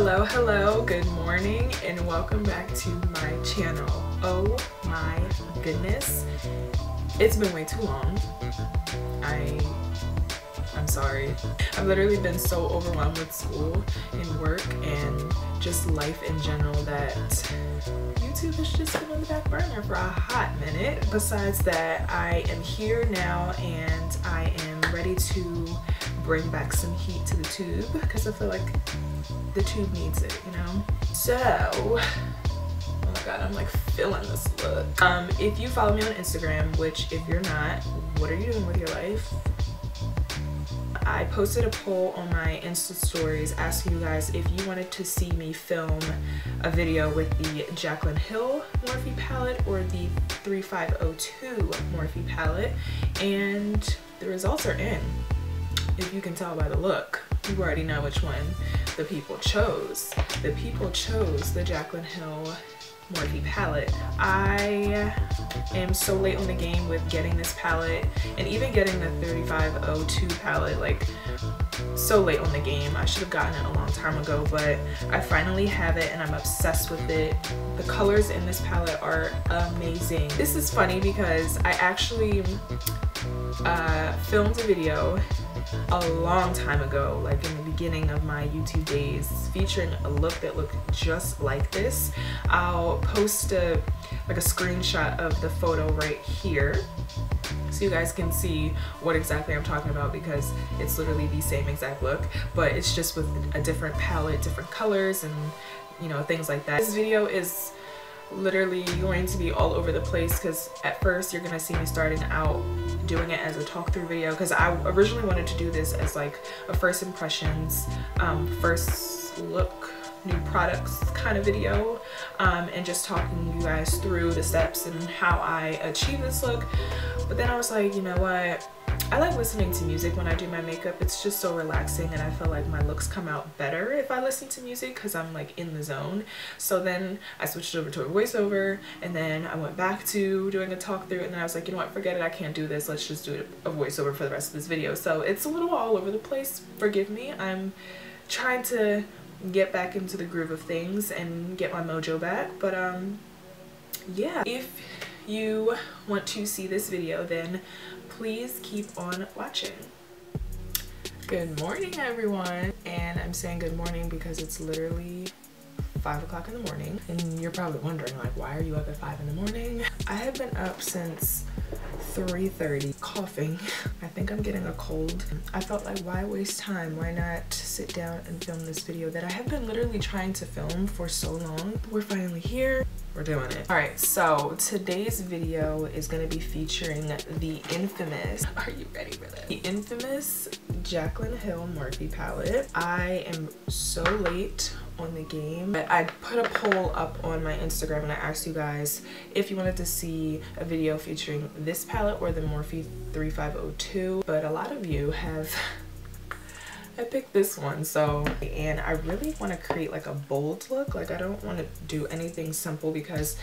Hello, good morning and welcome back to my channel. Oh my goodness, it's been way too long. I'm sorry. I've literally been so overwhelmed with school and work and just life in general that YouTube has just been on the back burner for a hot minute. Besides that, I am here now and I am ready to bring back some heat to the tube because I feel like the tube needs it, you know? So, oh my god, I'm like feeling this look. If you follow me on Instagram, which if you're not, what are you doing with your life? I posted a poll on my Insta stories asking you guys if you wanted to see me film a video with the Jaclyn Hill Morphe palette or the 3502 Morphe palette, and the results are in. If you can tell by the look, you already know which one the people chose. The people chose the Jaclyn Hill Morphe palette. I am so late on the game with getting this palette and even getting the 3502 palette, like so late on the game. I should have gotten it a long time ago, but I finally have it and I'm obsessed with it. The colors in this palette are amazing. This is funny because I actually filmed a video a long time ago, like in the beginning of my YouTube days, featuring a look that looked just like this. I'll post a screenshot of the photo right here so you guys can see what exactly I'm talking about, because it's literally the same exact look, but it's just with a different palette, different colors, and you know, things like that. This video is literally going to be all over the place because at first you're gonna see me starting out doing it as a talk through video, because I originally wanted to do this as like a first impressions, first look, new products kind of video, and just talking you guys through the steps and how I achieve this look. But then I was like, you know what, I like listening to music when I do my makeup. It's just so relaxing and I feel like my looks come out better if I listen to music because I'm like in the zone. So then I switched over to a voiceover and then I went back to doing a talk through, and then I was like, you know what, forget it, I can't do this, let's just do a voiceover for the rest of this video. So it's a little all over the place, forgive me. I'm trying to get back into the groove of things and get my mojo back, but yeah, if you want to see this video, then please keep on watching. Good morning, everyone, and I'm saying good morning because it's literally 5 o'clock in the morning, and you're probably wondering, like, why are you up at 5 in the morning? I have been up since 3:30 coughing. I think I'm getting a cold. I felt like, why waste time? Why not sit down and film this video that I have been literally trying to film for so long? We're finally here. We're doing it. All right, so today's video is going to be featuring the infamous, are you ready for this? The infamous Jaclyn Hill Morphe palette. I am so late on the game, but I put a poll up on my Instagram and I asked you guys if you wanted to see a video featuring this palette or the Morphe 3502, but a lot of you have I picked this one. So, and I really want to create like a bold look. Like, I don't want to do anything simple because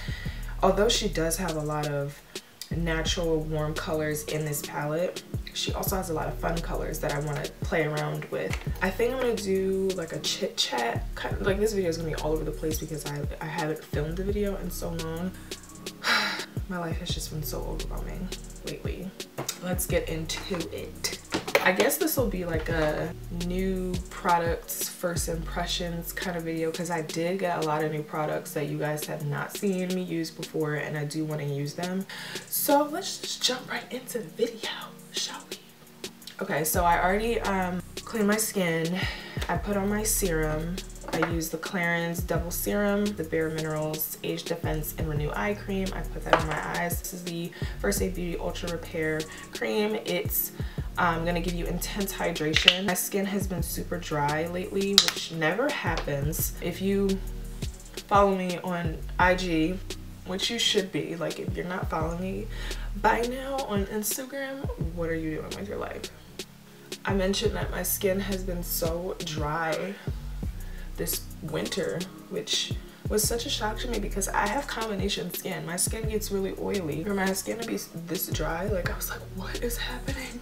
although she does have a lot of natural warm colors in this palette, she also has a lot of fun colors that I want to play around with. I think I'm gonna do like a chit chat kind of, like, this video is gonna be all over the place because I haven't filmed the video in so long. My life has just been so overwhelming lately. Let's get into it. I guess this will be like a new products first impressions kind of video because I did get a lot of new products that you guys have not seen me use before, and I do want to use them. So let's just jump right into the video, shall we? Okay, so I already cleaned my skin. I put on my serum. I use the Clarins Double Serum, the Bare Minerals Age Defense and Renew Eye Cream. I put that on my eyes. This is the First Aid Beauty Ultra Repair Cream. It's gonna give you intense hydration. My skin has been super dry lately, which never happens. If you follow me on IG, which you should be, like, if you're not following me by now on Instagram, what are you doing with your life? I mentioned that my skin has been so dry this winter, which was such a shock to me because I have combination skin. My skin gets really oily. For my skin to be this dry, like, I was like, what is happening?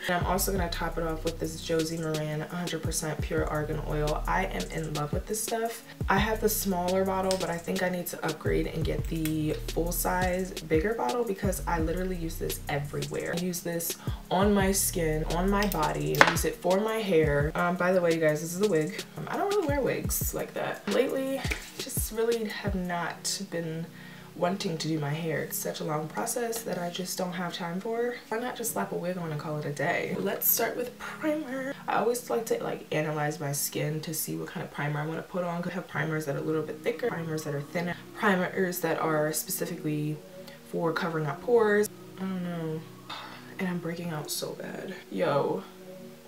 And I'm also gonna top it off with this Josie Maran 100% pure argan oil. I am in love with this stuff. I have the smaller bottle, but I think I need to upgrade and get the full size bigger bottle because I literally use this everywhere. I use this on my skin, on my body, I use it for my hair. By the way, you guys, this is a wig. I don't really wear wigs like that. Lately, just really have not been wanting to do my hair. It's such a long process that I just don't have time for. Why not just slap a wig on and call it a day? Let's start with primer. I always like to analyze my skin to see what kind of primer I want to put on. I have primers that are a little bit thicker, primers that are thinner, primers that are specifically for covering up pores. I don't know. And I'm breaking out so bad. Yo,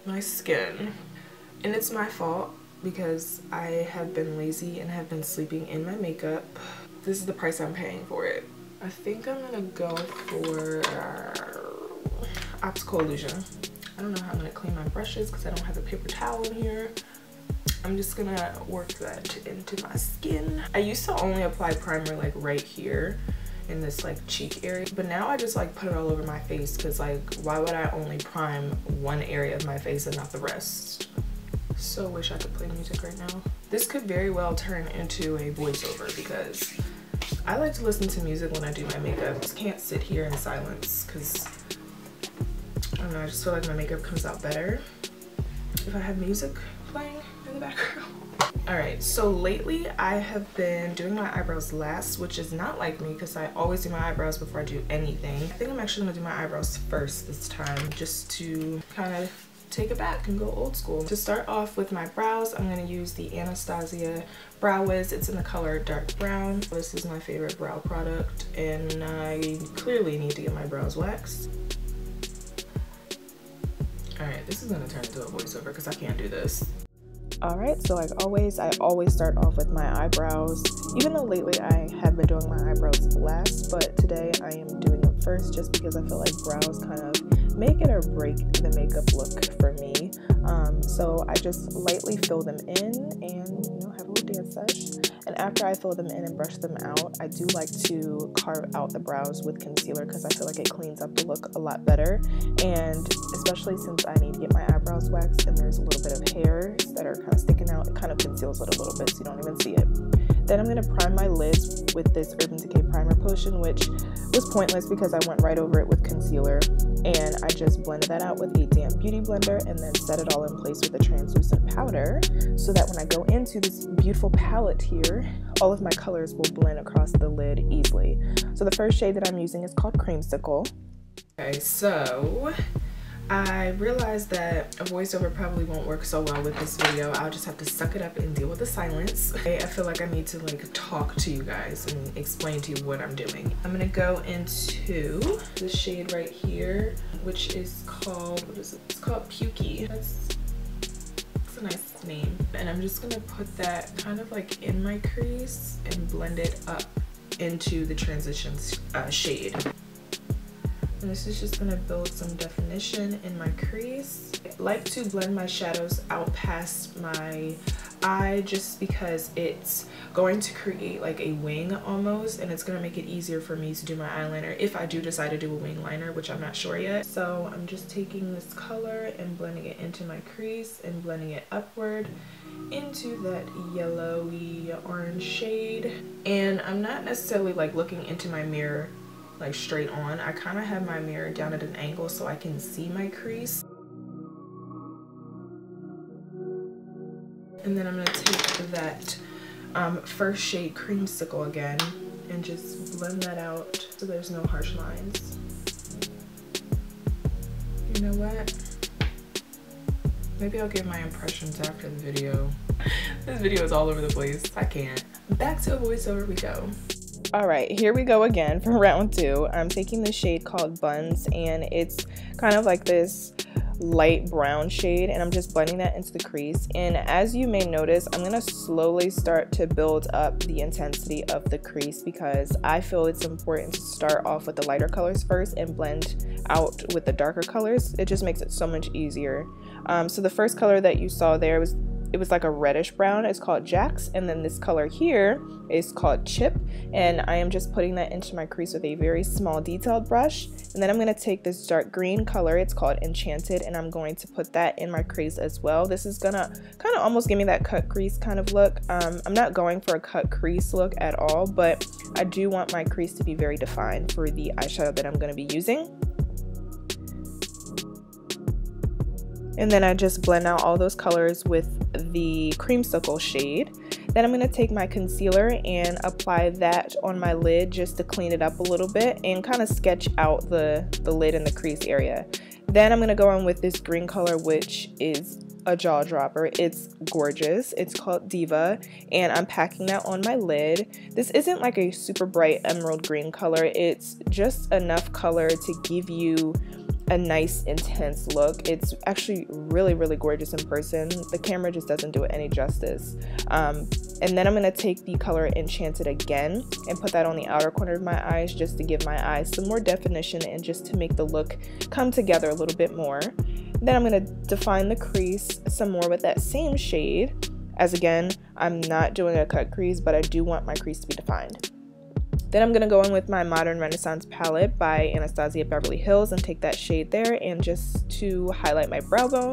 my skin. And it's my fault because I have been lazy and have been sleeping in my makeup. This is the price I'm paying for it. I think I'm gonna go for optical illusion. I don't know how I'm gonna clean my brushes because I don't have a paper towel in here. I'm just gonna work that into my skin. I used to only apply primer like right here in this like cheek area, but now I just like put it all over my face because like why would I only prime one area of my face and not the rest? So wish I could play music right now. This could very well turn into a voiceover because I like to listen to music when I do my makeup. I just can't sit here in silence because I don't know, I just feel like my makeup comes out better if I have music playing in the background. Alright, so lately I have been doing my eyebrows last, which is not like me because I always do my eyebrows before I do anything. I think I'm actually gonna do my eyebrows first this time just to kind of take it back and go old school. To start off with my brows, I'm going to use the Anastasia Brow Wiz. It's in the color dark brown. This is my favorite brow product and I clearly need to get my brows waxed. Alright, this is going to turn into a voiceover because I can't do this. Alright, so like always, I always start off with my eyebrows. Even though lately I have been doing my eyebrows last, but today I am doing them first just because I feel like brows kind of make it or break the makeup look for me. So I just lightly fill them in and, you know, have a little dance sesh. And after I fill them in and brush them out, I do like to carve out the brows with concealer because I feel like it cleans up the look a lot better. And especially since I need to get my eyebrows waxed and there's a little bit of hairs that are kind of sticking out, it kind of conceals it a little bit so you don't even see it. Then I'm going to prime my lids with this Urban Decay Primer Potion, which was pointless because I went right over it with concealer. And I just blended that out with a damp beauty blender and then set it all in place with a translucent powder so that when I go into this beautiful palette here, all of my colors will blend across the lid easily. So the first shade that I'm using is called Creamsicle. Okay, so I realized that a voiceover probably won't work so well with this video. I'll just have to suck it up and deal with the silence. I feel like I need to like talk to you guys and explain to you what I'm doing. I'm gonna go into the shade right here, which is called, what is it? It's called Pukey. It's a nice name. And I'm just gonna put that kind of like in my crease and blend it up into the transition shade. And this is just gonna build some definition in my crease. I like to blend my shadows out past my eye just because it's going to create like a wing almost, and it's gonna make it easier for me to do my eyeliner if I do decide to do a wing liner, which I'm not sure yet. So I'm just taking this color and blending it into my crease and blending it upward into that yellowy orange shade. And I'm not necessarily like looking into my mirror like straight on. I kind of have my mirror down at an angle so I can see my crease. And then I'm gonna take that first shade Creamsicle again and just blend that out so there's no harsh lines. You know what? Maybe I'll give my impressions after the video. This video is all over the place. I can't. Back to a voiceover we go. Alright, here we go again for round two. I'm taking this shade called Buns, and it's kind of like this light brown shade, and I'm just blending that into the crease. And as you may notice, I'm going to slowly start to build up the intensity of the crease because I feel it's important to start off with the lighter colors first and blend out with the darker colors. It just makes it so much easier. So the first color that you saw there was it was like a reddish brown. It's called Jax, and then this color here is called Chip, and I am just putting that into my crease with a very small detailed brush. And then I'm going to take this dark green color, it's called Enchanted, and I'm going to put that in my crease as well. This is gonna kind of almost give me that cut crease kind of look. I'm not going for a cut crease look at all, but I do want my crease to be very defined for the eyeshadow that I'm going to be using. And then I just blend out all those colors with the creamsicle shade. Then I'm going to take my concealer and apply that on my lid just to clean it up a little bit and kind of sketch out the lid and the crease area. Then I'm going to go in with this green color, which is a jaw dropper. It's gorgeous. It's called Diva, and I'm packing that on my lid. This isn't like a super bright emerald green color. It's just enough color to give you a nice intense look. It's actually really gorgeous in person. The camera just doesn't do it any justice. And then I'm going to take the color Enchanted again and put that on the outer corner of my eyes just to give my eyes some more definition and just to make the look come together a little bit more. Then I'm going to define the crease some more with that same shade, as again, I'm not doing a cut crease, but I do want my crease to be defined. Then I'm going to go in with my Modern Renaissance palette by Anastasia Beverly Hills and take that shade there and just to highlight my brow bone.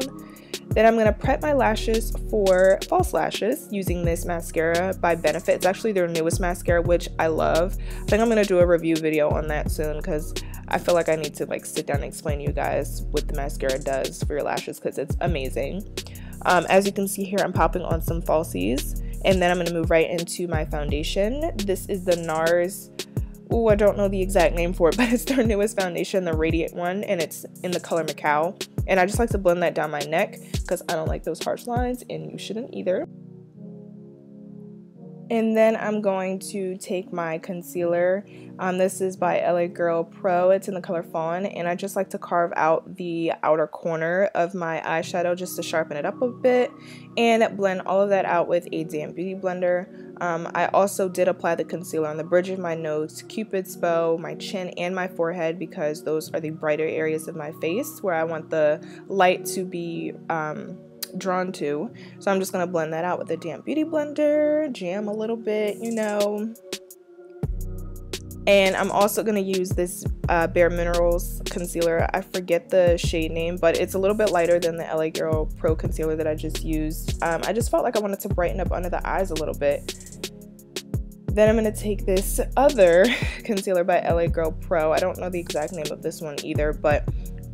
Then I'm going to prep my lashes for false lashes using this mascara by Benefit. It's actually their newest mascara, which I love. I think I'm going to do a review video on that soon because I feel like I need to like sit down and explain to you guys what the mascara does for your lashes because it's amazing. As you can see here, I'm popping on some falsies, and then I'm going to move right into my foundation. This is the NARS, I don't know the exact name for it, but it's their newest foundation, the Radiant one, and it's in the color Macao. And I just like to blend that down my neck because I don't like those harsh lines, and you shouldn't either. And then I'm going to take my concealer. This is by LA Girl Pro. It's in the color Fawn, and I just like to carve out the outer corner of my eyeshadow just to sharpen it up a bit and blend all of that out with a damp beauty blender. I also did apply the concealer on the bridge of my nose, Cupid's bow, my chin, and my forehead because those are the brighter areas of my face where I want the light to be drawn to. So I'm just going to blend that out with a damp beauty blender, jam a little bit, you know. And I'm also going to use this Bare Minerals concealer. I forget the shade name, but it's a little bit lighter than the LA Girl Pro concealer that I just used. I just felt like I wanted to brighten up under the eyes a little bit. Then I'm going to take this other concealer by LA Girl Pro. I don't know the exact name of this one either, but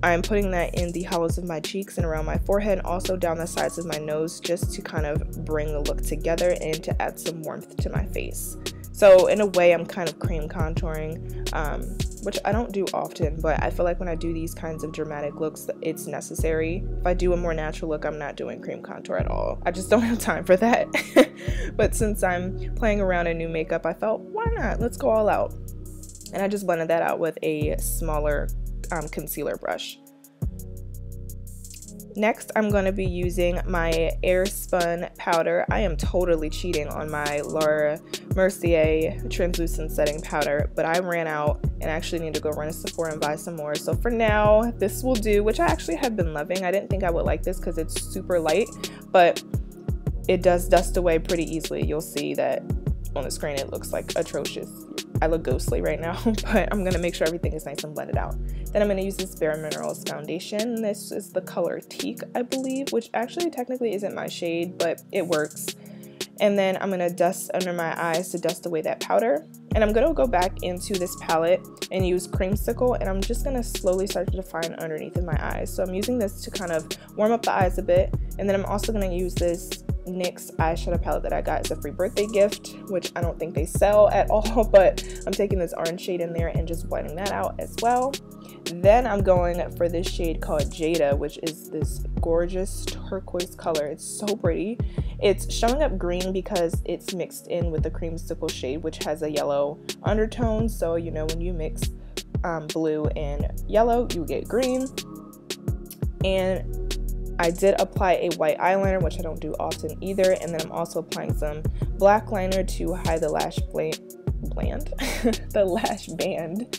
I'm putting that in the hollows of my cheeks and around my forehead, and also down the sides of my nose just to kind of bring the look together and to add some warmth to my face. So in a way, I'm kind of cream contouring, which I don't do often, but I feel like when I do these kinds of dramatic looks, it's necessary. If I do a more natural look, I'm not doing cream contour at all. I just don't have time for that. But since I'm playing around in new makeup, I felt, why not? Let's go all out. And I just blended that out with a smaller concealer brush. Next, I'm going to be using my Airspun powder. I am totally cheating on my Laura Mercier translucent setting powder, but I ran out and actually need to go run to Sephora and buy some more. So for now, this will do, which I actually have been loving. I didn't think I would like this because it's super light, but it does dust away pretty easily. You'll see that on the screen it looks like atrocious. I look ghostly right now, but I'm going to make sure everything is nice and blended out. Then I'm going to use this Bare Minerals foundation. This is the color Teak, I believe, which actually technically isn't my shade, but it works. And then I'm going to dust under my eyes to dust away that powder. And I'm going to go back into this palette and use Creamsicle, and I'm just going to slowly start to define underneath of my eyes. So I'm using this to kind of warm up the eyes a bit. And then I'm also going to use this NYX eyeshadow palette that I got as a free birthday gift, which I don't think they sell at all, but I'm taking this orange shade in there and just blending that out as well. Then I'm going for this shade called Jada, which is this gorgeous turquoise color. It's so pretty. It's showing up green because it's mixed in with the Creamsicle shade, which has a yellow undertone. So, you know, when you mix blue and yellow, you get green. And I did apply a white eyeliner, which I don't do often either, and then I'm also applying some black liner to hide the lash the lash band,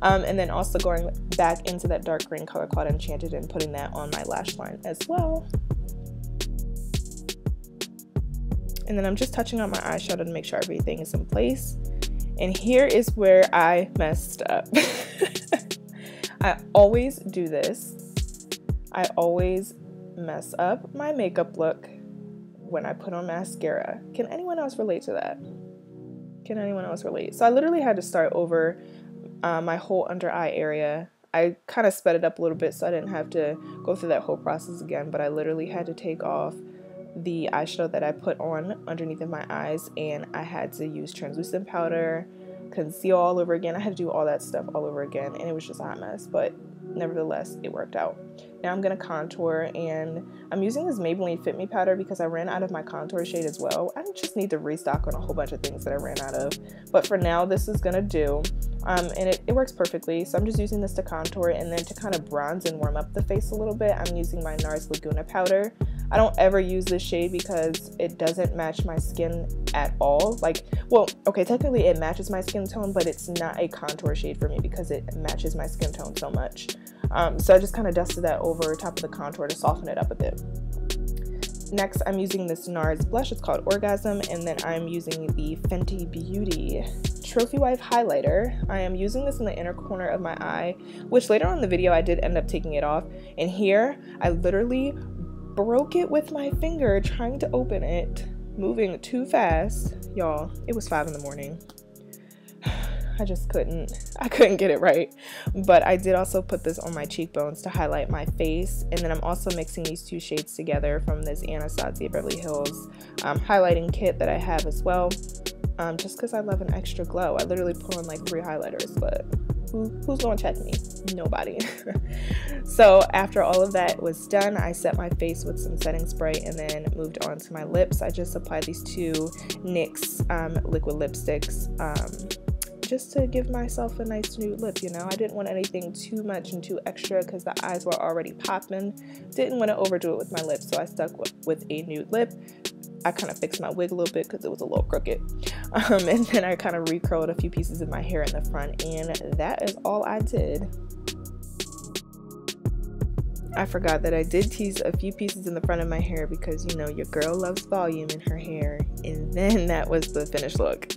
and then also going back into that dark green color called Enchanted and putting that on my lash line as well. And then I'm just touching on my eyeshadow to make sure everything is in place. And here is where I messed up. I always do this. I always mess up my makeup look when I put on mascara. Can anyone else relate to that? Can anyone else relate? So I literally had to start over my whole under eye area. I kind of sped it up a little bit so I didn't have to go through that whole process again, but I literally had to take off the eyeshadow that I put on underneath of my eyes, and I had to use translucent powder, conceal all over again. I had to do all that stuff all over again, and it was just a hot mess, but nevertheless it worked out. Now I'm gonna contour, and I'm using this Maybelline Fit Me powder because I ran out of my contour shade as well. I just need to restock on a whole bunch of things that I ran out of, but for now this is gonna do. And it works perfectly, so I'm just using this to contour, and then to kind of bronze and warm up the face a little bit, I'm using my NARS Laguna powder. I don't ever use this shade because it doesn't match my skin at all. Like, well, okay, technically it matches my skin tone, but it's not a contour shade for me because it matches my skin tone so much. So I just kind of dusted that over top of the contour to soften it up a bit. Next, I'm using this NARS blush. It's called Orgasm, and then I'm using the Fenty Beauty Trophy Wife highlighter. I am using this in the inner corner of my eye, which later on in the video I did end up taking it off. And here, I literally broke it with my finger trying to open it, moving too fast. Y'all, it was 5 in the morning. I just couldn't get it right. But I did also put this on my cheekbones to highlight my face, and then I'm also mixing these two shades together from this Anastasia Beverly Hills highlighting kit that I have as well, just because I love an extra glow. I literally put on like 3 highlighters, but who's gonna check me? Nobody. So after all of that was done, I set my face with some setting spray and then moved on to my lips. I just applied these two NYX liquid lipsticks just to give myself a nice nude lip, you know. I didn't want anything too much and too extra because the eyes were already popping. Didn't want to overdo it with my lips, so I stuck with a nude lip. I kind of fixed my wig a little bit because it was a little crooked. And then I kind of recurled a few pieces of my hair in the front, and that is all I did. I forgot that I did tease a few pieces in the front of my hair because, you know, your girl loves volume in her hair. And then that was the finished look.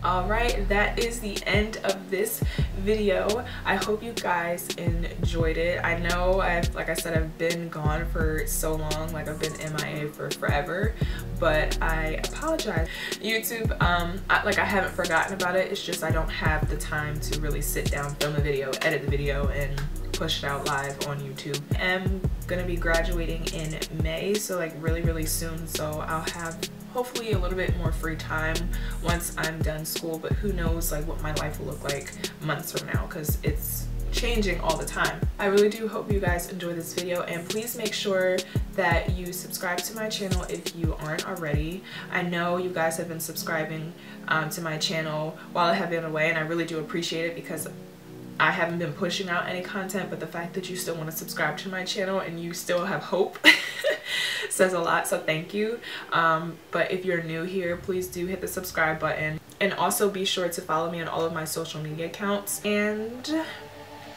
Alright, that is the end of this video. I hope you guys enjoyed it. I know like I said, I've been gone for so long, like I've been MIA for forever, but I apologize. YouTube, I haven't forgotten about it. It's just I don't have the time to really sit down, film a video, edit the video, and push it out live on YouTube. I'm gonna be graduating in May, so like really soon, so I'll have hopefully a little bit more free time once I'm done school, but who knows like what my life will look like months from now, because it's changing all the time. I really do hope you guys enjoy this video, and please make sure that you subscribe to my channel if you aren't already. I know you guys have been subscribing to my channel while I have been away, and I really do appreciate it because I haven't been pushing out any content, but the fact that you still want to subscribe to my channel and you still have hope says a lot, so thank you. But if you're new here, please do hit the subscribe button, and also be sure to follow me on all of my social media accounts. And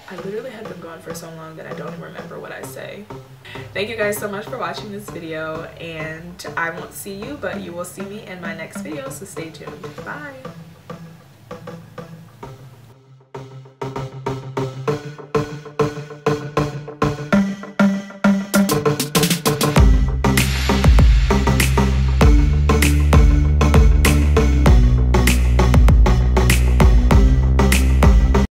I literally have been gone for so long that I don't even remember what I say. Thank you guys so much for watching this video, and I won't see you, but you will see me in my next video, so stay tuned. Bye.